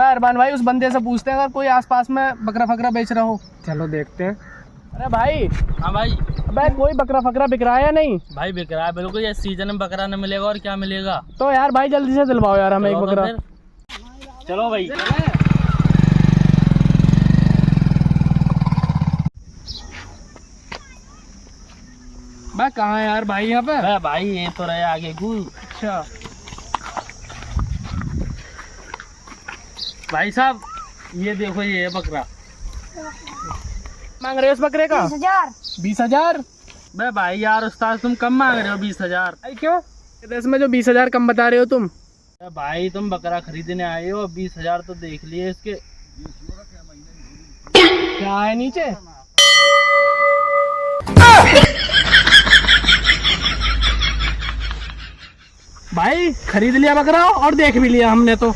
अरमान भाई उस बंदे से पूछते हैं अगर कोई आसपास में बकरा फकरा बेच रहा हो। चलो देखते हैं। अरे भाई। हाँ भाई। अबे कोई बकरा फकरा बिक रहा है या नहीं? भाई बिक रहा है बिल्कुल, ये सीजन में बकरा न मिलेगा और क्या मिलेगा। तो यार भाई जल्दी से दिलवाओ यार हमें एक चलो तो बकरा। फिर। चलो भाई। भाई कहाँ है यार भाई यहाँ पे? भाई ये तो रहे आगे गु। अच्छा भाई साहब ये देखो, ये है बकरा। मांग रहे हो इस बकरे का? 20,000। भाई यार उस्ताद तुम कम मांग रहे हो 20,000। भाई क्यों? इसमें जो 20,000 कम बता रहे हो तुम। भाई तुम बकरा खरीदने आए हो, 20,000 तो देख लिए इसके। क्या है नीचे? भाई खरीद लिया बकरा और देख भी लिया हमने तो।